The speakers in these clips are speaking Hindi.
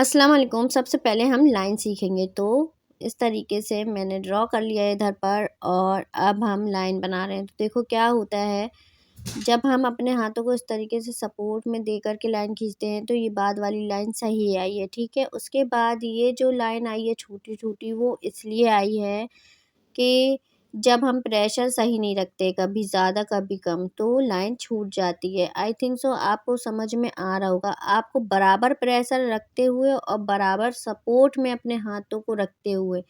अस्सलाम वालेकुम। सबसे पहले हम लाइन सीखेंगे। तो इस तरीके से मैंने ड्रॉ कर लिया है इधर पर और अब हम लाइन बना रहे हैं। तो देखो क्या होता है, जब हम अपने हाथों को इस तरीके से सपोर्ट में दे कर के लाइन खींचते हैं तो ये बाद वाली लाइन सही आई है, ठीक है। उसके बाद ये जो लाइन आई है छोटी-छोटी, वो इसलिए आई है कि जब हम प्रेशर सही नहीं रखते, कभी ज़्यादा कभी कम, तो लाइन छूट जाती है। आई थिंक सो आपको समझ में आ रहा होगा। आपको बराबर प्रेशर रखते हुए और बराबर सपोर्ट में अपने हाथों को रखते हुए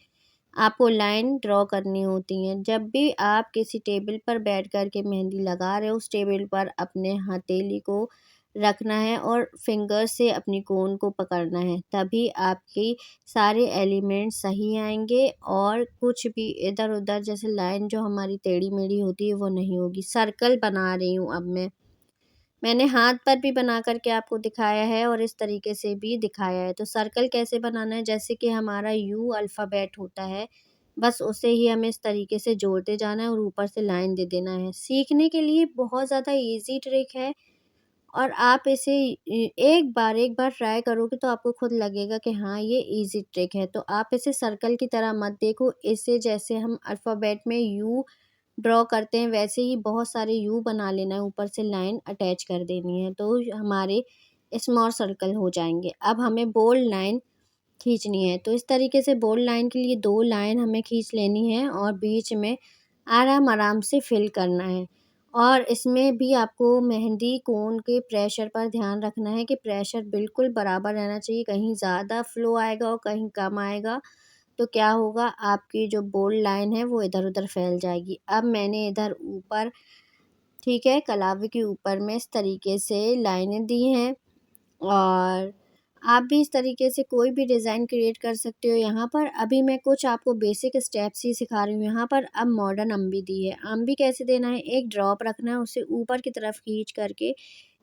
आपको लाइन ड्रॉ करनी होती है। जब भी आप किसी टेबल पर बैठ कर के मेहंदी लगा रहे हो, उस टेबल पर अपने हथेली को रखना है और फिंगर से अपनी कोन को पकड़ना है, तभी आपकी सारे एलिमेंट सही आएंगे और कुछ भी इधर उधर जैसे लाइन जो हमारी टेढ़ी मेढ़ी होती है वो नहीं होगी। सर्कल बना रही हूँ अब मैंने हाथ पर भी बना कर के आपको दिखाया है और इस तरीके से भी दिखाया है। तो सर्कल कैसे बनाना है, जैसे कि हमारा यू अल्फ़ाबेट होता है, बस उसे ही हमें इस तरीके से जोड़ते जाना है और ऊपर से लाइन दे देना है। सीखने के लिए बहुत ज़्यादा ईज़ी ट्रिक है और आप इसे एक बार ट्राई करोगे तो आपको खुद लगेगा कि हाँ, ये ईज़ी ट्रिक है। तो आप इसे सर्कल की तरह मत देखो, इसे जैसे हम अल्फ़ाबेट में यू ड्रॉ करते हैं वैसे ही बहुत सारे यू बना लेना है, ऊपर से लाइन अटैच कर देनी है, तो हमारे स्मॉल सर्कल हो जाएँगे। अब हमें बोल्ड लाइन खींचनी है, तो इस तरीके से बोल्ड लाइन के लिए 2 लाइन हमें खींच लेनी है और बीच में आराम-आराम से फिल करना है। और इसमें भी आपको मेहंदी कोन के प्रेशर पर ध्यान रखना है कि प्रेशर बिल्कुल बराबर रहना चाहिए, कहीं ज़्यादा फ्लो आएगा और कहीं कम आएगा तो क्या होगा, आपकी जो बोल्ड लाइन है वो इधर-उधर फैल जाएगी। अब मैंने इधर ऊपर, ठीक है, कलावी के ऊपर में इस तरीके से लाइनें दी हैं और आप भी इस तरीके से कोई भी डिज़ाइन क्रिएट कर सकते हो। यहाँ पर अभी मैं कुछ आपको बेसिक स्टेप्स ही सिखा रही हूँ। यहाँ पर अब मॉडर्न अम्बी दी है। अम्बी कैसे देना है, एक ड्रॉप रखना है, उसे ऊपर की तरफ खींच करके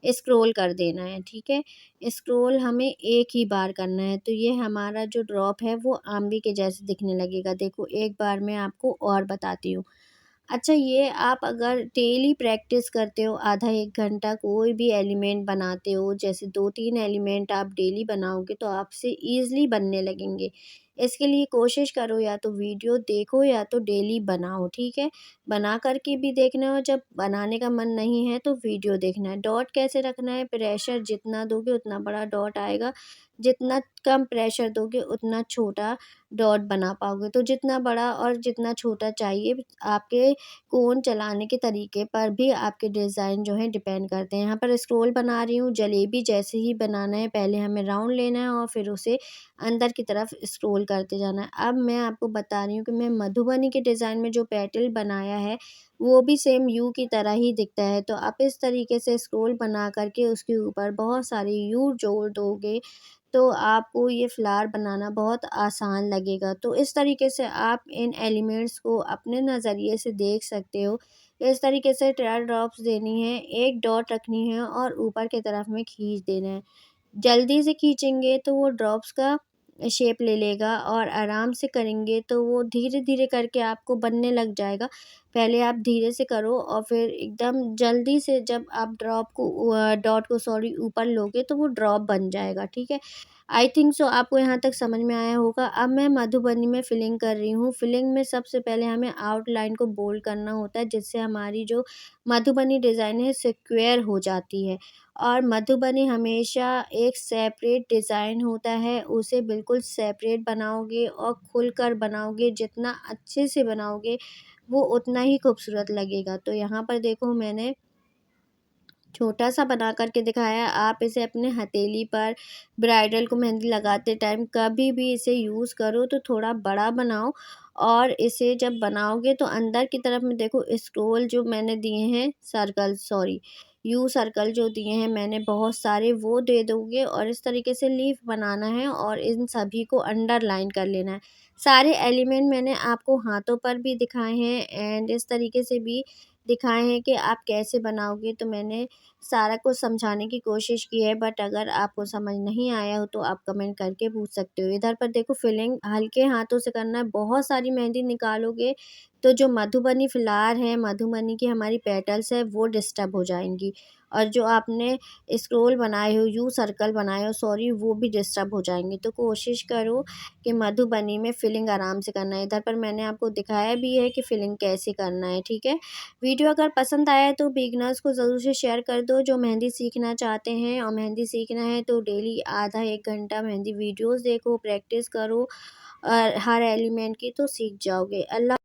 स्क्रॉल कर देना है, ठीक है। स्क्रॉल हमें एक ही बार करना है, तो ये हमारा जो ड्रॉप है वो अम्बी के जैसे दिखने लगेगा। देखो एक बार मैं आपको और बताती हूँ। अच्छा, ये आप अगर डेली प्रैक्टिस करते हो, आधा 1 घंटा कोई भी एलिमेंट बनाते हो, जैसे 2-3 एलिमेंट आप डेली बनाओगे तो आपसे ईज़िली बनने लगेंगे। इसके लिए कोशिश करो, या तो वीडियो देखो या तो डेली बनाओ, ठीक है? बना कर के भी देखना है और जब बनाने का मन नहीं है तो वीडियो देखना है। डॉट कैसे रखना है, प्रेशर जितना दोगे उतना बड़ा डॉट आएगा, जितना कम प्रेशर दोगे उतना छोटा डॉट बना पाओगे। तो जितना बड़ा और जितना छोटा चाहिए, आपके कोन चलाने के तरीके पर भी आपके डिज़ाइन जो है डिपेंड करते हैं। यहाँ पर स्क्रॉल बना रही हूँ, जलेबी जैसे ही बनाना है, पहले हमें राउंड लेना है और फिर उसे अंदर की तरफ स्क्रॉल करते जाना है। अब मैं आपको बता रही हूँ कि मैं मधुबनी के डिज़ाइन में जो पेटल बनाया है, वो भी सेम यू की तरह ही दिखता है। तो आप इस तरीके से स्क्रॉल बना कर के उसके ऊपर बहुत सारे यू जोड़ दोगे, तो आपको ये फ्लावर बनाना बहुत आसान लगेगा। तो इस तरीके से आप इन एलिमेंट्स को अपने नज़रिए से देख सकते हो। इस तरीके से ट्रायल ड्रॉप्स देनी है, एक डॉट रखनी है और ऊपर की तरफ में खींच देना है। जल्दी से खींचेंगे तो वो ड्रॉप्स का शेप ले लेगा और आराम से करेंगे तो वो धीरे-धीरे करके आपको बनने लग जाएगा। पहले आप धीरे से करो और फिर एकदम जल्दी से जब आप डॉट को सॉरी ऊपर लोगे तो वो ड्रॉप बन जाएगा, ठीक है। आई थिंक सो आपको यहाँ तक समझ में आया होगा। अब मैं मधुबनी में फिलिंग कर रही हूँ। फिलिंग में सबसे पहले हमें आउटलाइन को बोल्ड करना होता है, जिससे हमारी जो मधुबनी डिज़ाइन है स्क्वायर हो जाती है। और मधुबनी हमेशा एक सेपरेट डिज़ाइन होता है, उसे बिल्कुल सेपरेट बनाओगे और खुलकर बनाओगे, जितना अच्छे से बनाओगे वो उतना ही खूबसूरत लगेगा। तो यहाँ पर देखो मैंने छोटा-सा बना कर के दिखाया है। आप इसे अपने हथेली पर ब्राइडल को मेहंदी लगाते टाइम कभी भी इसे यूज़ करो तो थोड़ा बड़ा बनाओ और इसे जब बनाओगे तो अंदर की तरफ में देखो स्क्रोल जो मैंने दिए हैं, सर्कल सॉरी यू सर्कल जो दिए हैं मैंने बहुत सारे, वो दे दोगे और इस तरीके से लीफ बनाना है और इन सभी को अंडरलाइन कर लेना है। सारे एलिमेंट मैंने आपको हाथों पर भी दिखाए हैं एंड इस तरीके से भी दिखाए हैं कि आप कैसे बनाओगे। तो मैंने सारा कुछ समझाने की कोशिश की है, बट अगर आपको समझ नहीं आया हो तो आप कमेंट करके पूछ सकते हो। इधर पर देखो फिलिंग हल्के हाथों से करना है, बहुत सारी मेहंदी निकालोगे तो जो मधुबनी फ्लावर है, मधुबनी की हमारी पेटल्स है वो डिस्टर्ब हो जाएंगी और जो आपने स्क्रोल बनाए हो, यू सर्कल बनाए हो, सॉरी, वो भी डिस्टर्ब हो जाएंगे। तो कोशिश करो कि मधुबनी में फिलिंग आराम से करना है। इधर पर मैंने आपको दिखाया भी है कि फिलिंग कैसे करना है, ठीक है। वीडियो अगर पसंद आया तो बिगनर्स को ज़रूर से शेयर कर दो जो मेहंदी सीखना चाहते हैं। और मेहंदी सीखना है तो डेली आधा 1 घंटा मेहंदी वीडियोस देखो, प्रैक्टिस करो और हर एलिमेंट की, तो सीख जाओगे। अल्लाह